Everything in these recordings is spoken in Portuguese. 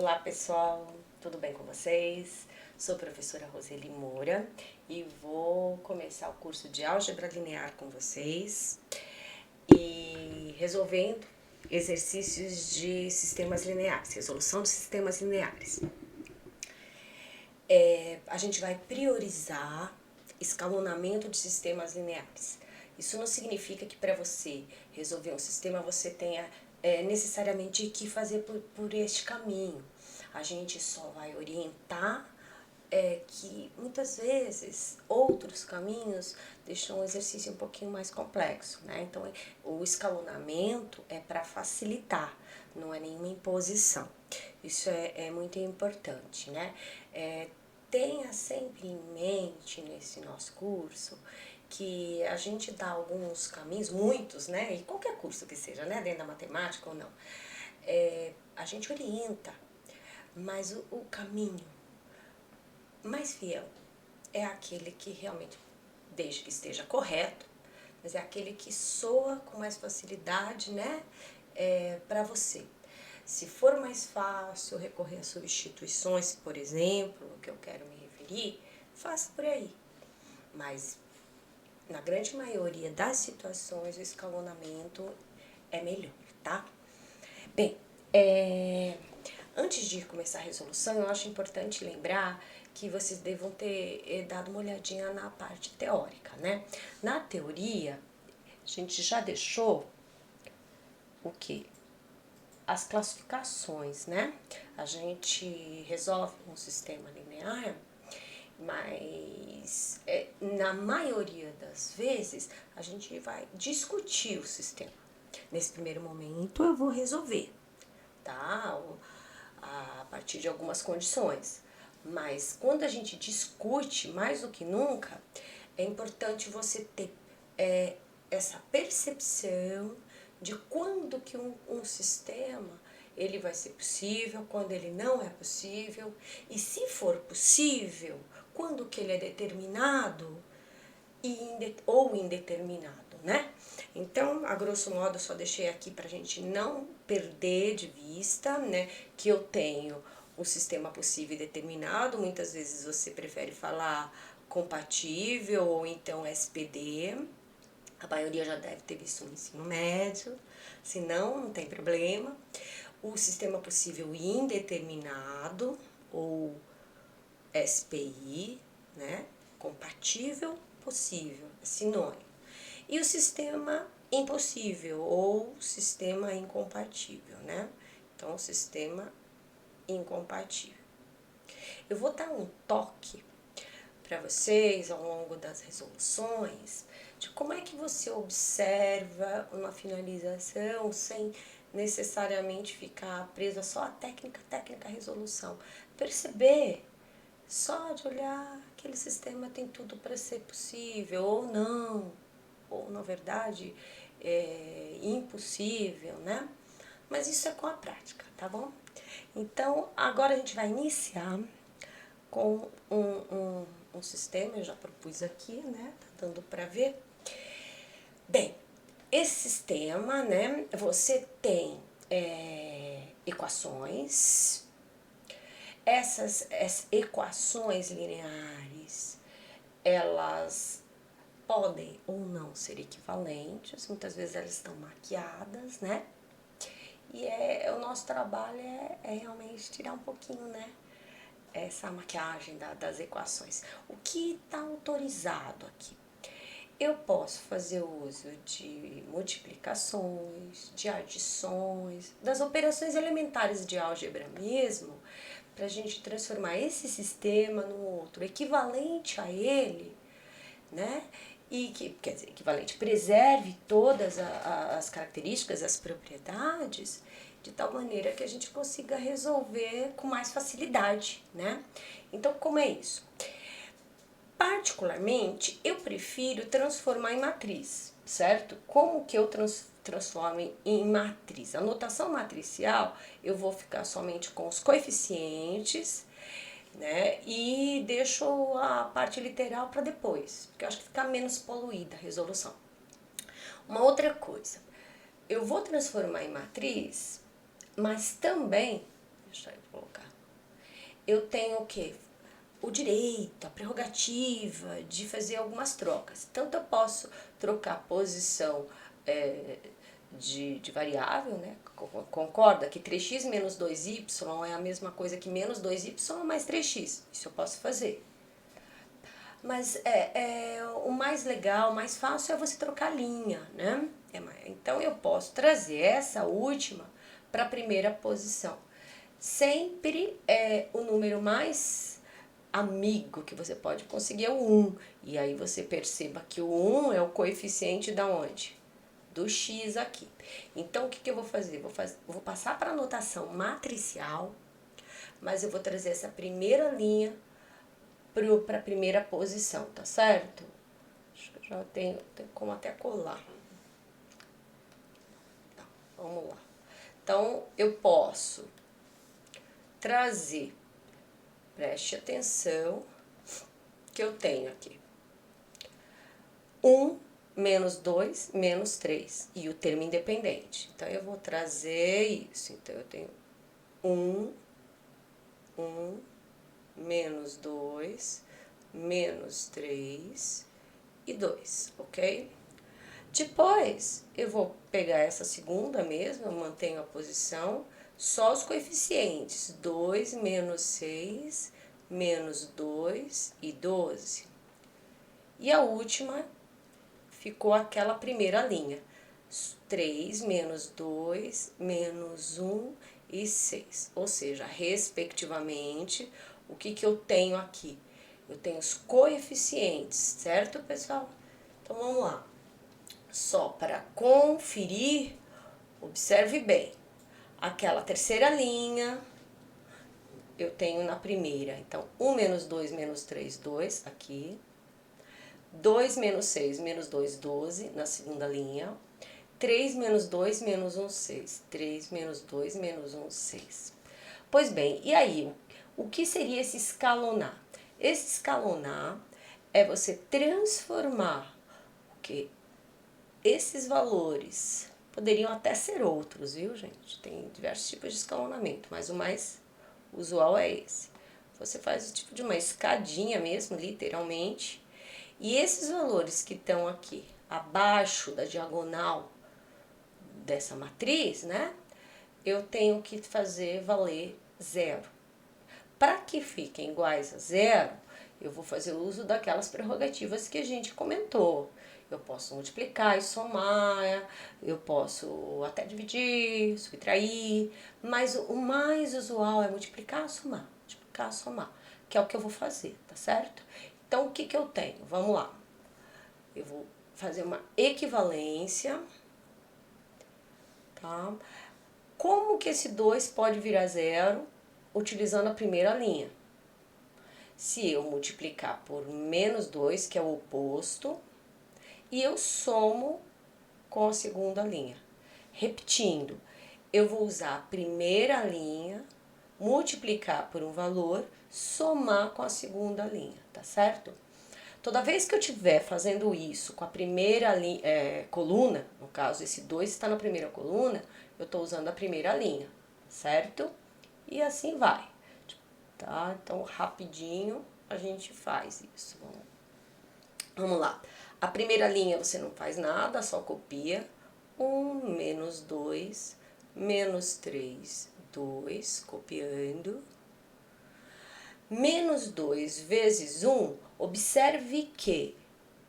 Olá pessoal, tudo bem com vocês? Sou a professora Roseli Moura e vou começar o curso de Álgebra Linear com vocês e resolvendo exercícios de sistemas lineares, resolução de sistemas lineares. A gente vai priorizar escalonamento de sistemas lineares. Isso não significa que para você resolver um sistema você tenha necessariamente que fazer por este caminho. A gente só vai orientar que muitas vezes outros caminhos deixam o exercício um pouquinho mais complexo, né? Então o escalonamento é para facilitar, não é nenhuma imposição. Isso é muito importante, né? Tenha sempre em mente nesse nosso curso que a gente dá alguns caminhos, muitos, né? E qualquer curso que seja, né? Dentro da matemática ou não. A gente orienta, mas o caminho mais fiel é aquele que realmente, desde que esteja correto, mas é aquele que soa com mais facilidade, né? Para você. Se for mais fácil recorrer a substituições, por exemplo, que eu quero me referir, faça por aí. Mas na grande maioria das situações, o escalonamento é melhor, tá? Bem, antes de começar a resolução, eu acho importante lembrar que vocês devam ter dado uma olhadinha na parte teórica, né? Na teoria, a gente já deixou o quê? As classificações, né? A gente resolve um sistema linear, mas na maioria das vezes a gente vai discutir o sistema. Nesse primeiro momento eu vou resolver, tá? A partir de algumas condições. Mas quando a gente discute mais do que nunca, é importante você ter essa percepção de quando que um sistema ele vai ser possível, quando ele não é possível, e se for possível, quando que ele é determinado ou indeterminado, né? Então, a grosso modo, eu só deixei aqui para a gente não perder de vista, né, que eu tenho um sistema possível e determinado. Muitas vezes você prefere falar compatível ou então SPD. A maioria já deve ter visto no ensino médio, se não tem problema. O sistema possível indeterminado, ou SPI, né? Compatível, possível, é sinônimo. E o sistema impossível, ou sistema incompatível, né? Então, o sistema incompatível. Eu vou dar um toque para vocês ao longo das resoluções de como é que você observa uma finalização sem necessariamente ficar presa só à técnica, resolução. Perceber, só de olhar, aquele sistema tem tudo para ser possível ou não, ou na verdade é impossível, né? Mas isso é com a prática, tá bom? Então, agora a gente vai iniciar com um sistema, eu já propus aqui, né? Tá dando para ver. Bem, esse sistema, né? Você tem equações. Essas equações lineares, elas podem ou não ser equivalentes, muitas vezes elas estão maquiadas, né? E o nosso trabalho é realmente tirar um pouquinho, né? Essa maquiagem das equações. O que está autorizado aqui? Eu posso fazer uso de multiplicações, de adições, das operações elementares de álgebra mesmo, para a gente transformar esse sistema no outro, equivalente a ele, né? E que, quer dizer, equivalente, preserve todas as características, as propriedades, de tal maneira que a gente consiga resolver com mais facilidade, né? Então, como é isso? Particularmente, eu prefiro transformar em matriz, certo? Como que eu transformo em matriz? A notação matricial, eu vou ficar somente com os coeficientes, né? E deixo a parte literal para depois, porque eu acho que fica menos poluída a resolução. Uma outra coisa, eu vou transformar em matriz, mas também, deixa eu colocar eu tenho o quê? O direito, a prerrogativa de fazer algumas trocas. Tanto eu posso trocar a posição de variável, né? Concorda que 3x menos 2y é a mesma coisa que menos 2y mais 3x. Isso eu posso fazer. Mas o mais legal, o mais fácil é você trocar linha, né? Então eu posso trazer essa última para a primeira posição. Sempre o número mais amigo que você pode conseguir é o 1. E aí você perceba que o 1 é o coeficiente da onde? Do x aqui. Então o que eu vou fazer? Vou passar para a notação matricial, mas eu vou trazer essa primeira linha para a primeira posição, tá certo? Acho que eu já tenho como até colar. Tá, vamos lá. Então, eu posso trazer, preste atenção, que eu tenho aqui 1 menos 2 menos 3 e o termo independente. Então, eu vou trazer isso. Então, eu tenho 1 menos 2, menos 3 e 2, ok? Depois, eu vou pegar essa segunda mesmo, eu mantenho a posição, só os coeficientes, 2 menos 6, menos 2 e 12. E a última ficou aquela primeira linha, 3 menos 2, menos 1 e 6. Ou seja, respectivamente, o que eu tenho aqui? Eu tenho os coeficientes, certo, pessoal? Então, vamos lá. Só para conferir, observe bem. Aquela terceira linha, eu tenho na primeira. Então, 1 menos 2 menos 3, 2, aqui. 2 menos 6 menos 2, 12, na segunda linha. 3 menos 2 menos 1, 6. 3 menos 2 menos 1, 6. Pois bem, e aí, o que seria esse escalonar? Esse escalonar é você transformar o que esses valores poderiam até ser outros, viu, gente? Tem diversos tipos de escalonamento, mas o mais usual é esse. Você faz o tipo de uma escadinha mesmo, literalmente, e esses valores que estão aqui abaixo da diagonal dessa matriz, né? Eu tenho que fazer valer zero. Para que fiquem iguais a zero, eu vou fazer uso daquelas prerrogativas que a gente comentou. Eu posso multiplicar e somar, eu posso até dividir, subtrair, mas o mais usual é multiplicar e somar, que é o que eu vou fazer, tá certo? Então, o que eu tenho? Vamos lá. Eu vou fazer uma equivalência, tá? Como que esse 2 pode virar zero utilizando a primeira linha? Se eu multiplicar por menos 2, que é o oposto, e eu somo com a segunda linha. Repetindo, eu vou usar a primeira linha, multiplicar por um valor, somar com a segunda linha, tá certo? Toda vez que eu estiver fazendo isso com a primeira coluna, no caso esse 2 está na primeira coluna, eu estou usando a primeira linha, certo? E assim vai, tá? Então, rapidinho a gente faz isso. Vamos lá. A primeira linha você não faz nada, só copia. 1 menos 2, menos 3, 2, copiando. Menos 2 vezes 1, observe que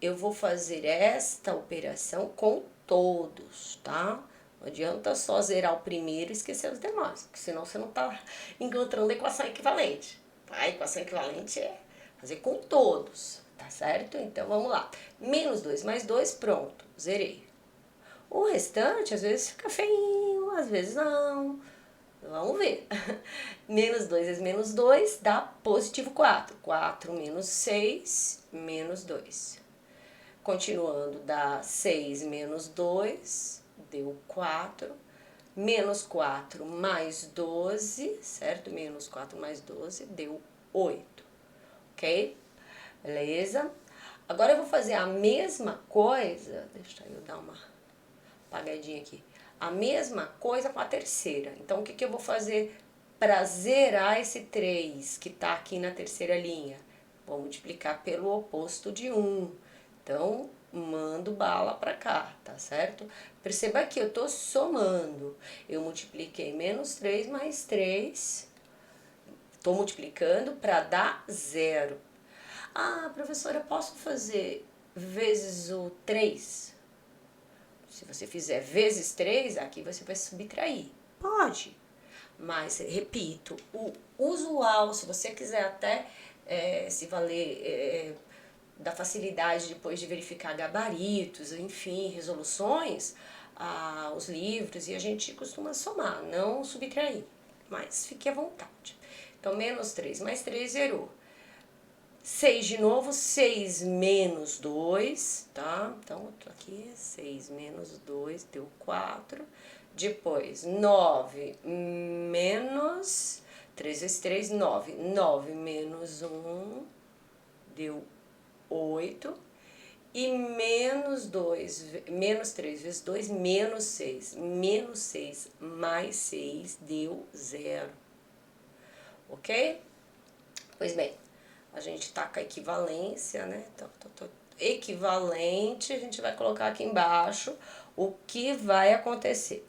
eu vou fazer esta operação com todos, tá? Não adianta só zerar o primeiro e esquecer os demais, porque senão você não tá encontrando a equação equivalente. Tá? A equação equivalente é fazer com todos, tá certo? Então, vamos lá. Menos 2 mais 2, pronto, zerei. O restante, às vezes, fica feinho, às vezes não. Vamos ver. Menos 2 vezes menos 2 dá positivo 4. 4 menos 6, menos 2. Continuando, dá 6 menos 2, deu 4. Menos 4 mais 12, certo? Menos 4 mais 12 deu 8. Ok? Beleza? Agora eu vou fazer a mesma coisa. Deixa eu dar uma apagadinha aqui. A mesma coisa com a terceira. Então, o que eu vou fazer para zerar esse 3 que está aqui na terceira linha, vou multiplicar pelo oposto de 1. Então, mando bala para cá, tá certo? Perceba que eu estou somando. Eu multipliquei menos 3 mais 3. Estou multiplicando para dar 0. Ah, professora, posso fazer vezes o 3? Se você fizer vezes 3, aqui você vai subtrair. Pode. Mas, repito, o usual, se você quiser até se valer da facilidade depois de verificar gabaritos, enfim, resoluções, os livros, e a gente costuma somar, não subtrair. Mas fique à vontade. Então, menos 3 mais 3 zerou. 6 de novo, 6 menos 2, tá? Então, aqui, 6 menos 2 deu 4. Depois, 9 menos 3 vezes 3, 9. 9 menos 1 deu 8. E menos 2, menos 3 vezes 2, menos 6. Menos 6 mais 6 deu 0. Ok? Pois bem, a gente tá com a equivalência, né? Então, equivalente, a gente vai colocar aqui embaixo o que vai acontecer,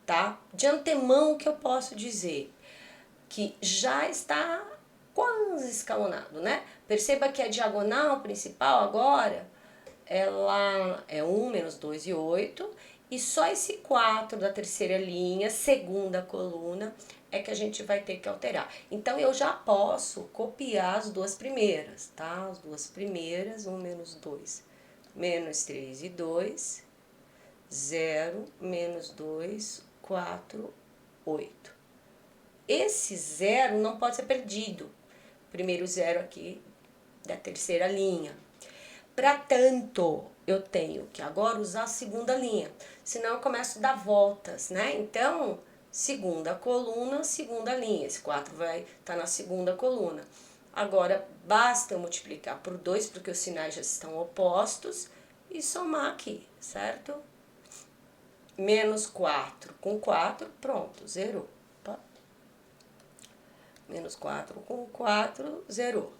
tá? De antemão, o que eu posso dizer? Que já está quase escalonado, né? Perceba que a diagonal principal agora, ela é 1, menos 2 e 8, e só esse 4 da terceira linha, segunda coluna, é que a gente vai ter que alterar. Então, eu já posso copiar as duas primeiras, tá? As duas primeiras, 1 menos 2, menos 3 e 2, 0, menos 2, 4, 8. Esse 0 não pode ser perdido. Primeiro 0 aqui da terceira linha. Para tanto, eu tenho que agora usar a segunda linha, senão eu começo a dar voltas, né? Então, segunda coluna, segunda linha. Esse 4 vai estar na segunda coluna. Agora, basta eu multiplicar por 2, porque os sinais já estão opostos, e somar aqui, certo? Menos 4 com 4, pronto, zerou. Menos 4 com 4, zerou.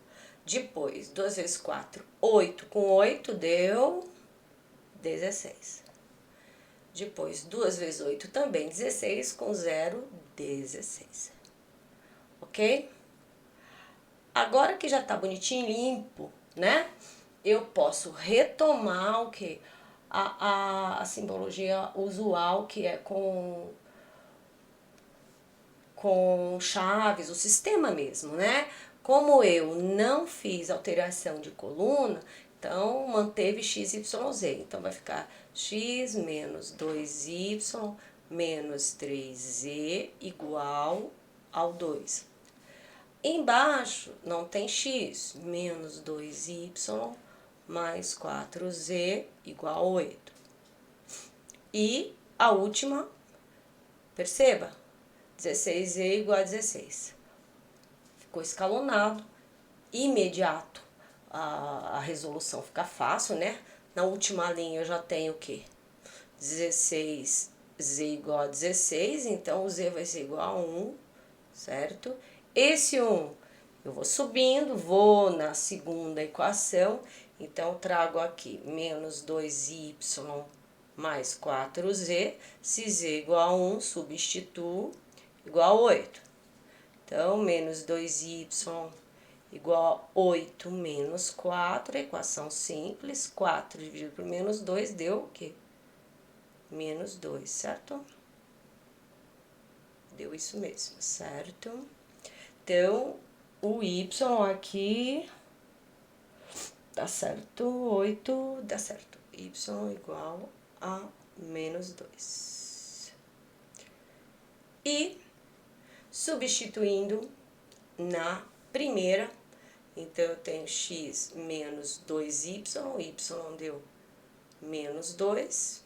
Depois, 2 vezes 4, 8 com 8 deu 16. Depois, 2 vezes 8 também 16, com 0, 16. Ok? Agora que já tá bonitinho, limpo, né? Eu posso retomar o quê? A simbologia usual, que é com chaves, o sistema mesmo, né? Como eu não fiz alteração de coluna, então manteve x, y, z. Então vai ficar x menos 2y menos 3z igual ao 2. Embaixo não tem x, menos 2y mais 4z igual a 8. E a última, perceba, 16z igual a 16. Ficou escalonado, imediato. A resolução fica fácil, né? Na última linha eu já tenho o quê? 16z igual a 16, então o z vai ser igual a 1, certo? Esse 1 eu vou subindo, vou na segunda equação, então eu trago aqui menos 2y mais 4z, se z igual a 1, substituo, igual a 8. Então, menos 2y igual a 8 menos 4, equação simples, 4 dividido por menos 2 deu o quê? Menos 2, certo? Deu isso mesmo, certo? Então, o y aqui dá certo, 8 dá certo. Y igual a menos 2. E substituindo na primeira, então eu tenho x menos 2y, y deu menos 2,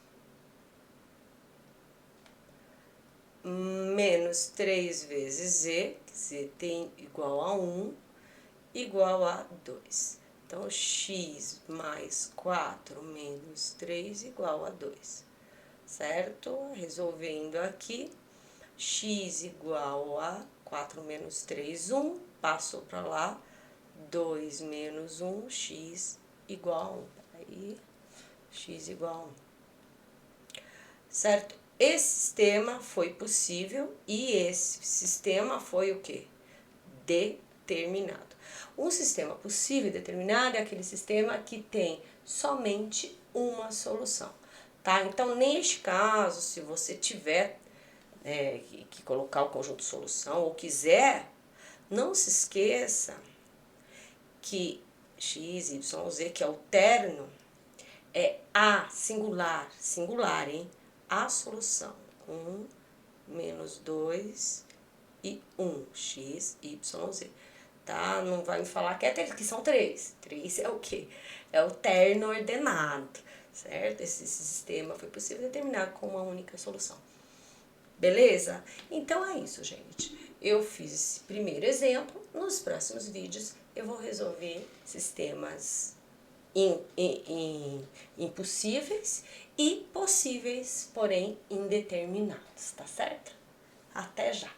menos 3 vezes z, que z tem igual a 1, igual a 2. Então, x mais 4 menos 3 igual a 2, certo? Resolvendo aqui, x igual a 4 menos 3, 1. Passou para lá. 2 menos 1, x igual a 1. Aí, x igual a 1. Certo? Esse sistema foi possível e esse sistema foi o quê? Determinado. Um sistema possível e determinado é aquele sistema que tem somente uma solução, tá? Então, neste caso, se você tiver que colocar o conjunto de solução ou quiser, não se esqueça que x, y, z, que é o terno, é a singular, singular, a solução. 1 menos 2 e 1, x, y, z. Tá? Não vai me falar que são 3. 3 é o quê? É o terno ordenado, certo? Esse sistema foi possível determinar com uma única solução. Beleza? Então é isso, gente. Eu fiz esse primeiro exemplo. Nos próximos vídeos eu vou resolver sistemas impossíveis e possíveis, porém indeterminados, tá certo? Até já!